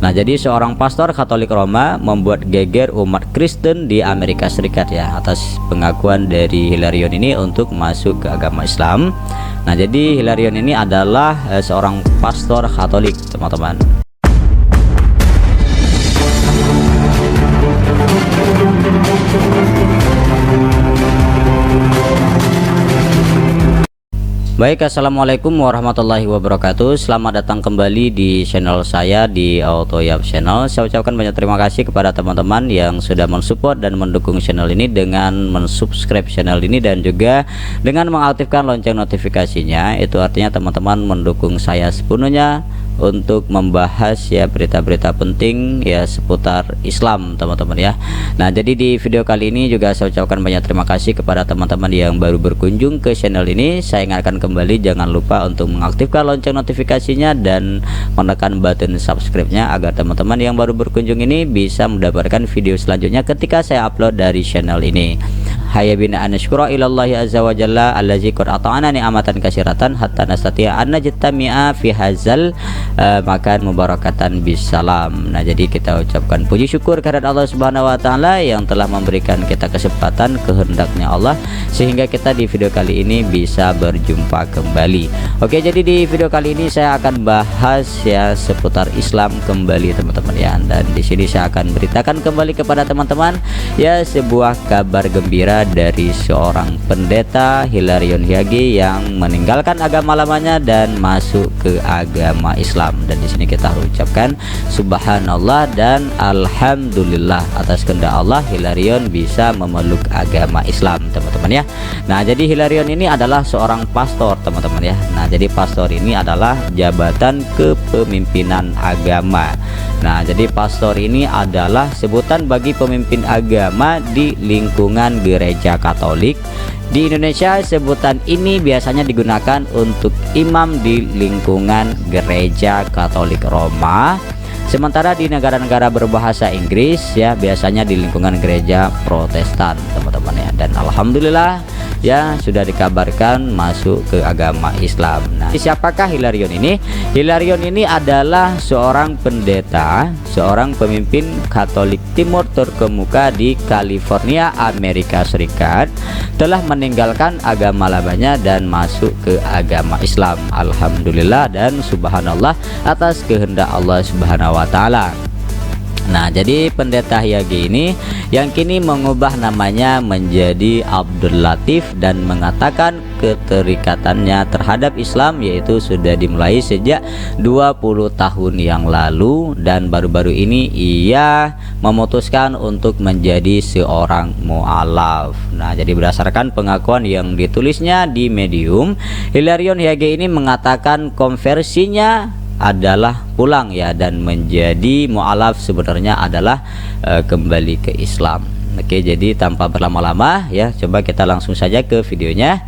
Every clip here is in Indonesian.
Nah, jadi seorang pastor Katolik Roma membuat geger umat Kristen di Amerika Serikat ya atas pengakuan dari Hilarion ini untuk masuk ke agama Islam. Nah, jadi Hilarion ini adalah seorang pastor Katolik, teman-teman. Baik, assalamualaikum warahmatullahi wabarakatuh. Selamat datang kembali di channel saya di Autoyap Channel. Saya ucapkan banyak terima kasih kepada teman-teman yang sudah mensupport dan mendukung channel ini dengan mensubscribe channel ini dan juga dengan mengaktifkan lonceng notifikasinya. Itu artinya teman-teman mendukung saya sepenuhnya untuk membahas ya berita-berita penting ya seputar Islam, teman-teman ya. Nah, jadi di video kali ini juga saya ucapkan banyak terima kasih kepada teman-teman yang baru berkunjung ke channel ini. Saya ingatkan kembali, jangan lupa untuk mengaktifkan lonceng notifikasinya dan menekan button subscribe-nya agar teman-teman yang baru berkunjung ini bisa mendapatkan video selanjutnya ketika saya upload dari channel ini. Hayya bina anashkura ilallahi azza wa jalla allazi qad ata'ana ni'amatan katsiratan hatta nastati'a an najtami'a fi hadzal makan mubarakatan bisalam. Nah, jadi kita ucapkan puji syukur kehadirat Allah Subhanahu wa taala yang telah memberikan kita kesempatan kehendaknya Allah sehingga kita di video kali ini bisa berjumpa kembali. Oke, jadi di video kali ini saya akan bahas ya seputar Islam kembali, teman-teman ya. Dan di sini saya akan beritakan kembali kepada teman-teman ya sebuah kabar gembira dari seorang pendeta Hilarion Hyage yang meninggalkan agama lamanya dan masuk ke agama Islam. Dan di sini kita harus ucapkan subhanallah dan alhamdulillah atas kehendak Allah Hilarion bisa memeluk agama Islam, teman-teman ya. Nah, jadi Hilarion ini adalah seorang pastor, teman-teman ya. Nah, jadi pastor ini adalah jabatan kepemimpinan agama. Nah, jadi pastor ini adalah sebutan bagi pemimpin agama di lingkungan gereja Katolik. Di Indonesia sebutan ini biasanya digunakan untuk imam di lingkungan gereja Katolik Roma. Sementara di negara-negara berbahasa Inggris ya biasanya di lingkungan gereja Protestan, teman-teman ya. Dan alhamdulillah ya sudah dikabarkan masuk ke agama Islam. Nah, siapakah Hilarion ini? Hilarion ini adalah seorang pendeta, seorang pemimpin Katolik Timur terkemuka di California, Amerika Serikat, telah meninggalkan agama lamanya dan masuk ke agama Islam. Alhamdulillah dan subhanallah atas kehendak Allah Subhanahu wa taala. Nah, jadi pendeta Hyage ini yang kini mengubah namanya menjadi Abdul Latif dan mengatakan keterikatannya terhadap Islam yaitu sudah dimulai sejak 20 tahun yang lalu dan baru-baru ini ia memutuskan untuk menjadi seorang mu'alaf. Nah, jadi berdasarkan pengakuan yang ditulisnya di Medium, Hilarion Hyage ini mengatakan konversinya adalah pulang ya dan menjadi mu'alaf sebenarnya adalah kembali ke Islam. Oke, jadi tanpa berlama-lama ya coba kita langsung saja ke videonya.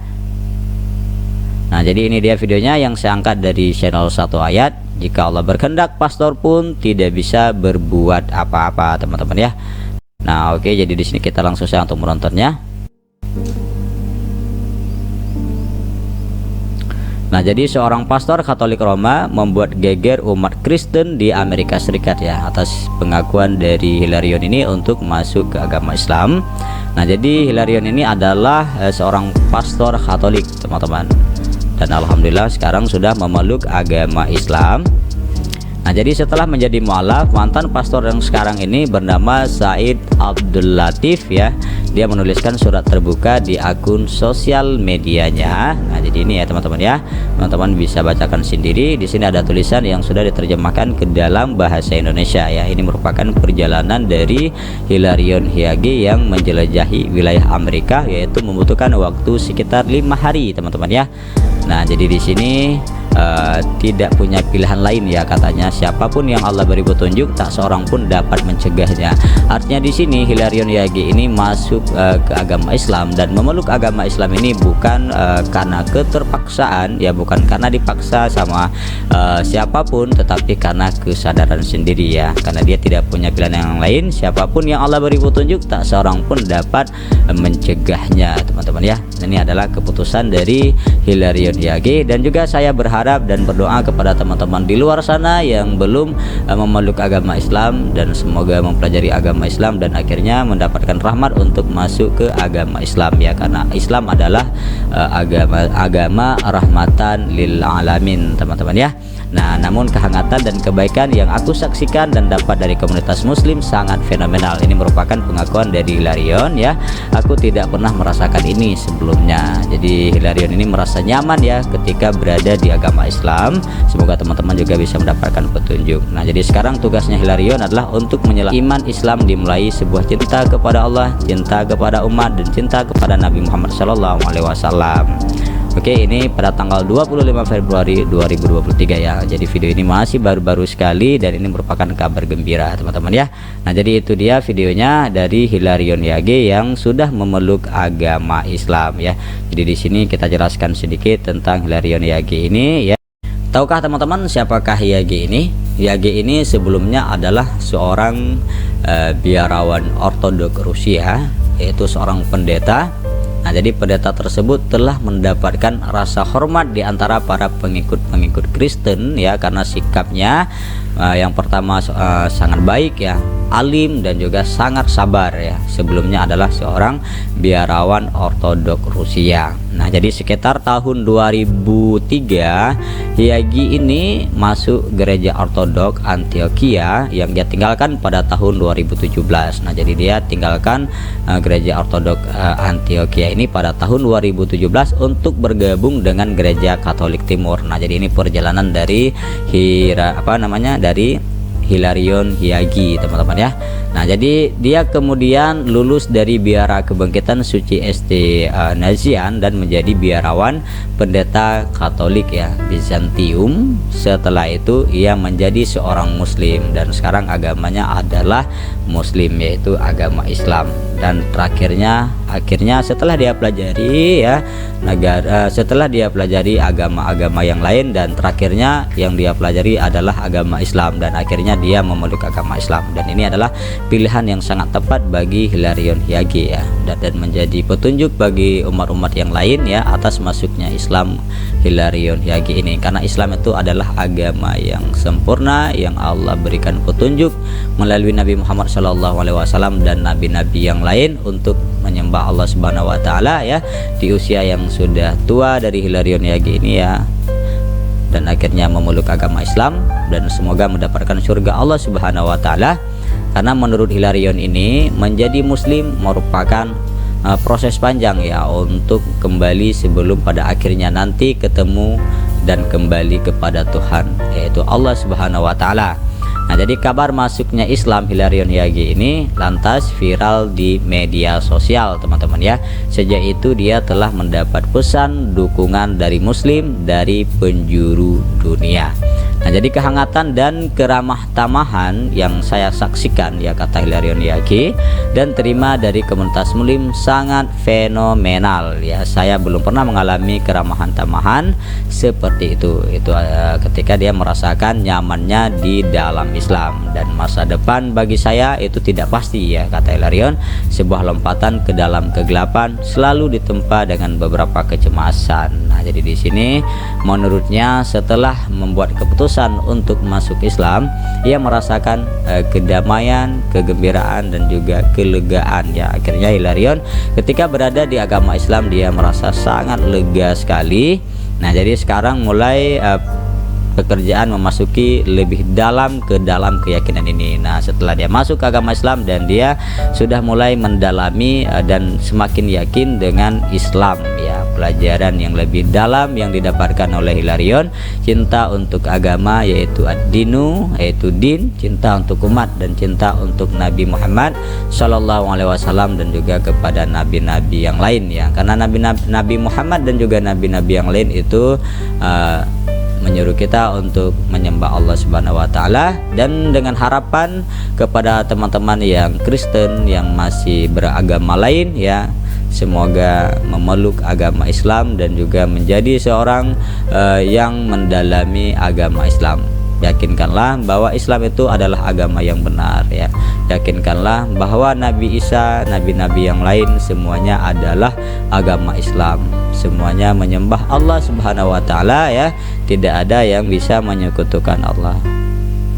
Nah, jadi ini dia videonya yang saya angkat dari channel Satu Ayat. Jika Allah berkehendak pastor pun tidak bisa berbuat apa-apa, teman-teman ya. Nah, oke, jadi di sini kita langsung saja untuk menontonnya. Nah, jadi seorang pastor Katolik Roma membuat geger umat Kristen di Amerika Serikat ya atas pengakuan dari Hilarion ini untuk masuk ke agama Islam. Nah, jadi Hilarion ini adalah seorang pastor Katolik, teman-teman. Dan alhamdulillah sekarang sudah memeluk agama Islam. Nah, jadi setelah menjadi mu'alaf, mantan pastor yang sekarang ini bernama Said Abdul Latif ya. Dia menuliskan surat terbuka di akun sosial medianya. Nah, jadi ini ya teman-teman ya. Teman-teman bisa bacakan sendiri. Di sini ada tulisan yang sudah diterjemahkan ke dalam bahasa Indonesia ya. Ini merupakan perjalanan dari Hilarion Hyage yang menjelajahi wilayah Amerika yaitu membutuhkan waktu sekitar 5 hari, teman-teman ya. Nah, jadi di sini tidak punya pilihan lain ya katanya. Siapapun yang Allah beri petunjuk tak seorang pun dapat mencegahnya. Artinya di sini Hilarion Hyage ini masuk ke agama Islam dan memeluk agama Islam ini bukan karena keterpaksaan ya, bukan karena dipaksa sama siapapun, tetapi karena kesadaran sendiri ya, karena dia tidak punya pilihan yang lain. Siapapun yang Allah beri petunjuk tak seorang pun dapat mencegahnya, teman-teman ya. Ini adalah keputusan dari Hilarion Hyage dan juga saya berharap berharap dan berdoa kepada teman-teman di luar sana yang belum memeluk agama Islam, dan semoga mempelajari agama Islam dan akhirnya mendapatkan rahmat untuk masuk ke agama Islam ya, karena Islam adalah agama rahmatan lil alamin teman-teman ya. Nah, namun kehangatan dan kebaikan yang aku saksikan dan dapat dari komunitas muslim sangat fenomenal. Ini merupakan pengakuan dari Hilarion ya. Aku tidak pernah merasakan ini sebelumnya. Jadi Hilarion ini merasa nyaman ya ketika berada di agama Islam. Semoga teman-teman juga bisa mendapatkan petunjuk. Nah, jadi sekarang tugasnya Hilarion adalah untuk menyelesaikan iman Islam dimulai sebuah cinta kepada Allah, cinta kepada umat, dan cinta kepada Nabi Muhammad SAW. Oke, ini pada tanggal 25 Februari 2023 ya. Jadi video ini masih baru-baru sekali dan ini merupakan kabar gembira teman-teman ya. Nah, jadi itu dia videonya dari Hilarion Yage yang sudah memeluk agama Islam ya. Jadi di sini kita jelaskan sedikit tentang Hilarion Yage ini ya. Tahukah teman-teman siapakah Yage ini? Yage ini sebelumnya adalah seorang biarawan Ortodok Rusia, yaitu seorang pendeta. Nah, jadi pendeta tersebut telah mendapatkan rasa hormat di antara para pengikut Kristen ya, karena sikapnya yang pertama sangat baik ya, alim dan juga sangat sabar ya. Sebelumnya adalah seorang biarawan Ortodok Rusia. Nah, jadi sekitar tahun 2003 Yagi ini masuk gereja Ortodok Antioquia yang dia tinggalkan pada tahun 2017. Nah, jadi dia tinggalkan gereja Ortodok Antioquia ini pada tahun 2017 untuk bergabung dengan gereja Katolik Timur. Nah, jadi ini perjalanan dari dari Hilarion Yagi teman-teman ya. Nah, jadi dia kemudian lulus dari Biara Kebangkitan Suci ST Nazian dan menjadi biarawan pendeta Katolik ya, Bizantium. Setelah itu ia menjadi seorang muslim dan sekarang agamanya adalah muslim, yaitu agama Islam. Dan akhirnya setelah dia pelajari ya setelah dia pelajari agama-agama yang lain, dan terakhirnya yang dia pelajari adalah agama Islam, dan akhirnya dia memeluk agama Islam. Dan ini adalah pilihan yang sangat tepat bagi Hilarion Yage ya, dan menjadi petunjuk bagi umat-umat yang lain ya atas masuknya Islam Hilarion Yage ini, karena Islam itu adalah agama yang sempurna yang Allah berikan petunjuk melalui Nabi Muhammad SAW dan nabi-nabi yang lain untuk menyembah Allah Subhanahu wa taala ya, di usia yang sudah tua dari Hilarion Yage ini ya, dan akhirnya memeluk agama Islam dan semoga mendapatkan surga Allah Subhanahu wa taala. Karena menurut Hilarion ini menjadi muslim merupakan proses panjang ya untuk kembali sebelum pada akhirnya nanti ketemu dan kembali kepada Tuhan, yaitu Allah Subhanahu wa taala. Nah, jadi kabar masuknya Islam Hilarion Yage ini lantas viral di media sosial teman-teman ya. Sejak itu dia telah mendapat pesan dukungan dari muslim dari penjuru dunia. Nah, jadi kehangatan dan keramah tamahan yang saya saksikan ya, kata Hilarion Yage, dan terima dari komunitas muslim sangat fenomenal ya. Saya belum pernah mengalami keramahan tamahan seperti itu ketika dia merasakan nyamannya di dalam Islam. Dan masa depan bagi saya itu tidak pasti ya, kata Hilarion. Sebuah lompatan ke dalam kegelapan selalu ditempa dengan beberapa kecemasan. Nah, jadi di sini menurutnya setelah membuat keputusan untuk masuk Islam, ia merasakan kedamaian, kegembiraan dan juga kelegaan ya. Akhirnya Hilarion ketika berada di agama Islam dia merasa sangat lega sekali. Nah, jadi sekarang mulai pekerjaan memasuki lebih dalam ke dalam keyakinan ini. Nah, setelah dia masuk ke agama Islam dan dia sudah mulai mendalami dan semakin yakin dengan Islam ya, pelajaran yang lebih dalam yang didapatkan oleh Hilarion, cinta untuk agama yaitu ad-dinu, yaitu din, cinta untuk umat dan cinta untuk Nabi Muhammad SAW dan juga kepada nabi-nabi yang lain ya. Karena Nabi Muhammad dan juga nabi-nabi yang lain itu menyuruh kita untuk menyembah Allah Subhanahu wa taala, dan dengan harapan kepada teman-teman yang Kristen yang masih beragama lain ya, semoga memeluk agama Islam dan juga menjadi seorang yang mendalami agama Islam. Yakinkanlah bahwa Islam itu adalah agama yang benar ya. Yakinkanlah bahwa Nabi Isa, nabi-nabi yang lain semuanya adalah agama Islam. Semuanya menyembah Allah Subhanahu wa taala ya. Tidak ada yang bisa menyekutukan Allah.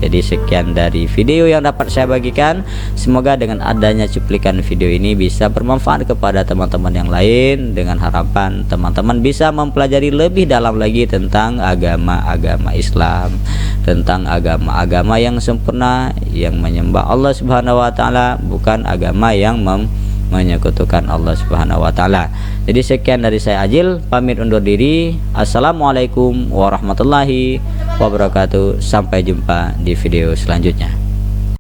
Jadi sekian dari video yang dapat saya bagikan. Semoga dengan adanya cuplikan video ini bisa bermanfaat kepada teman-teman yang lain, dengan harapan teman-teman bisa mempelajari lebih dalam lagi tentang agama-agama Islam, tentang agama-agama yang sempurna, yang menyembah Allah Subhanahu wa taala, bukan agama yang menyekutukan Allah Subhanahu wa taala. Jadi sekian dari saya Ajil, pamit undur diri. Assalamualaikum warahmatullahi wabarakatuh. Sampai jumpa di video selanjutnya.